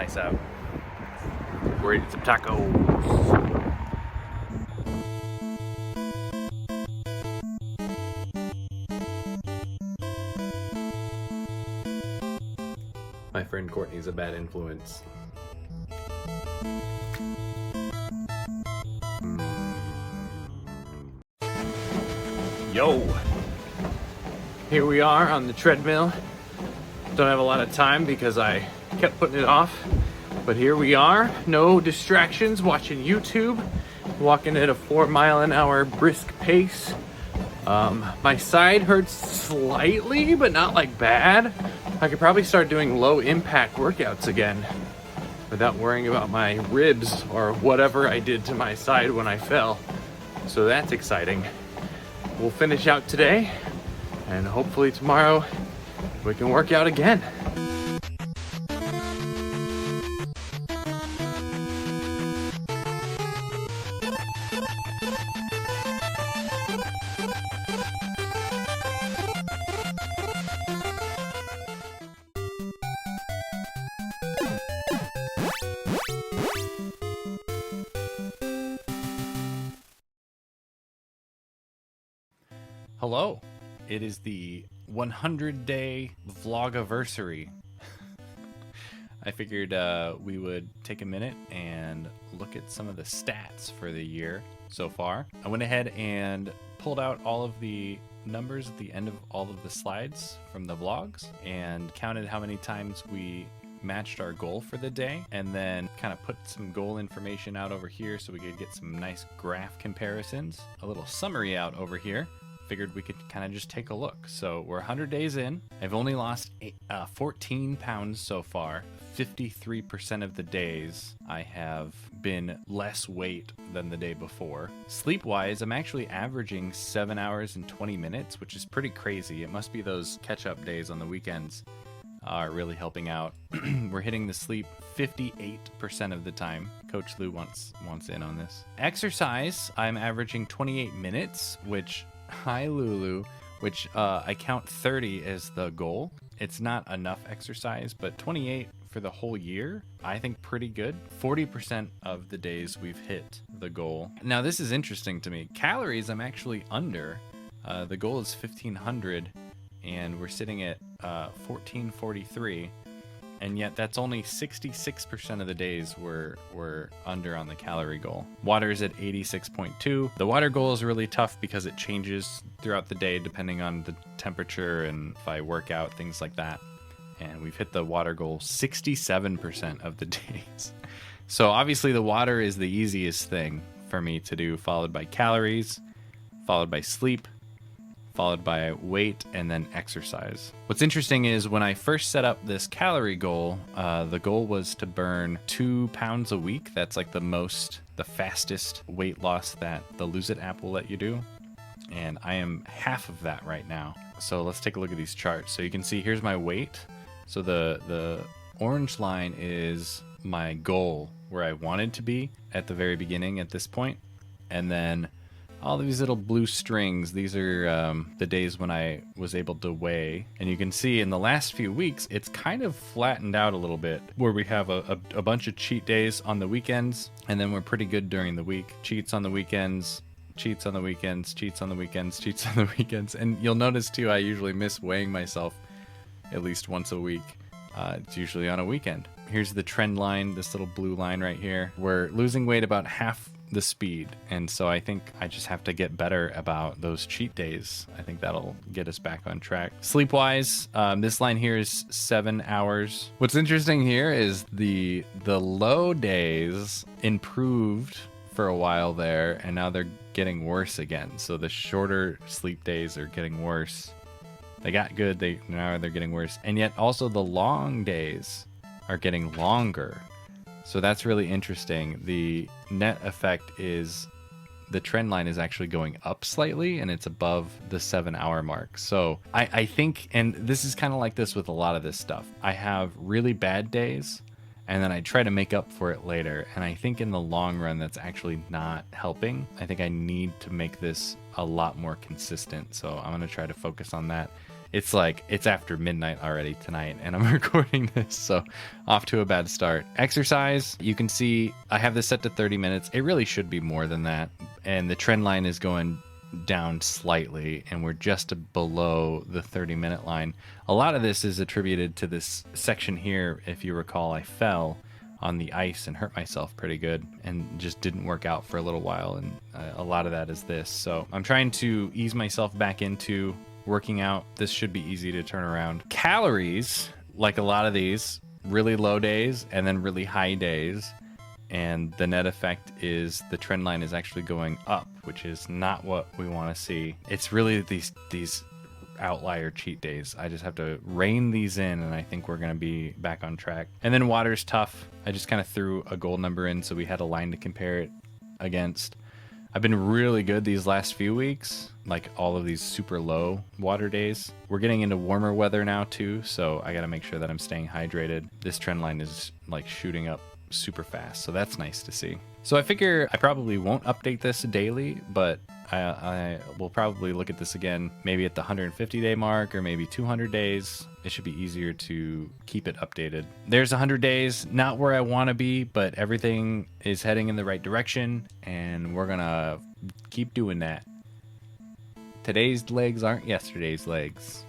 nice out. We're eating some tacos. My friend Courtney's a bad influence. Yo! Here we are on the treadmill. Don't have a lot of time because I kept putting it off. But here we are, no distractions, watching YouTube, walking at a 4-mile-an-hour brisk pace. My side hurts slightly, but not like bad. I could probably start doing low impact workouts again without worrying about my ribs or whatever I did to my side when I fell. So that's exciting. We'll finish out today, and hopefully tomorrow we can work out again. Hello, it is the 100-day vlogiversary. I figured we would take a minute and look at some of the stats for the year so far. I went ahead and pulled out all of the numbers at the end of all of the slides from the vlogs and counted how many times we matched our goal for the day, and then kind of put some goal information out over here so we could get some nice graph comparisons. A little summary out over here. Figured we could kind of just take a look. So we're 100 days in. I've only lost 14 pounds so far. 53% of the days I have been less weight than the day before. Sleep-wise, I'm actually averaging 7 hours and 20 minutes, which is pretty crazy. It must be those catch-up days on the weekends are really helping out. We're hitting the sleep 58% of the time. Coach Lou wants in on this. Exercise, I'm averaging 28 minutes, which hi Lulu, which I count 30 as the goal. It's not enough exercise, but 28 for the whole year, I think pretty good. 40% of the days we've hit the goal. Now this is interesting to me. Calories, I'm actually under. The goal is 1,500 and we're sitting at 1,443. And yet that's only 66% of the days we're under on the calorie goal. Water is at 86.2. The water goal is really tough because it changes throughout the day depending on the temperature and if I work out, things like that. And we've hit the water goal 67% of the days. So obviously the water is the easiest thing for me to do, followed by calories, followed by sleep, followed by weight, and then exercise. What's interesting is when I first set up this calorie goal, the goal was to burn 2 pounds a week. That's like the fastest weight loss that the Lose It app will let you do. And I am half of that right now. So let's take a look at these charts. So you can see here's my weight. So the orange line is my goal, where I wanted to be at the very beginning at this point. And then all these little blue strings, these are the days when I was able to weigh. And you can see in the last few weeks, it's kind of flattened out a little bit, where we have a bunch of cheat days on the weekends, and then we're pretty good during the week. Cheats on the weekends, cheats on the weekends, cheats on the weekends, cheats on the weekends. And you'll notice too, I usually miss weighing myself at least once a week. It's usually on a weekend. Here's the trend line, this little blue line right here. We're losing weight about half the speed, and so I think I just have to get better about those cheat days. I think that'll get us back on track. Sleep wise, this line here is 7 hours. What's interesting here is the low days improved for a while there, and now they're getting worse again. So the shorter sleep days are getting worse. They got good, now they're getting worse, and yet also the long days are getting longer. So that's really interesting. The net effect is the trend line is actually going up slightly, and it's above the 7-hour mark. So I think, and this is kind of like this with a lot of this stuff, I have really bad days and then I try to make up for it later. And I think in the long run, that's actually not helping. I think I need to make this a lot more consistent. So I'm going to try to focus on that. It's like it's after midnight already tonight and I'm recording this, so off to a bad start. Exercise, you can see I have this set to 30 minutes. It really should be more than that, and the trend line is going down slightly and we're just below the 30-minute line. A lot of this is attributed to this section here. If you recall, I fell on the ice and hurt myself pretty good and just didn't work out for a little while, and a lot of that is this. So I'm trying to ease myself back into working out. This should be easy to turn around. Calories, like a lot of these, really low days and then really high days, and the net effect is the trend line is actually going up, which is not what we want to see. It's really these outlier cheat days. I just have to rein these in, and I think we're going to be back on track. And then water's tough. I just kind of threw a goal number in so we had a line to compare it against. I've been really good these last few weeks, like all of these super low water days. We're getting into warmer weather now too, so I got to make sure that I'm staying hydrated. This trend line is like shooting up super fast, so that's nice to see. So I figure I probably won't update this daily, but I will probably look at this again maybe at the 150-day mark or maybe 200 days. It should be easier to keep it updated. There's 100 days, not where I want to be, but everything is heading in the right direction, and we're gonna keep doing that. Today's legs aren't yesterday's legs.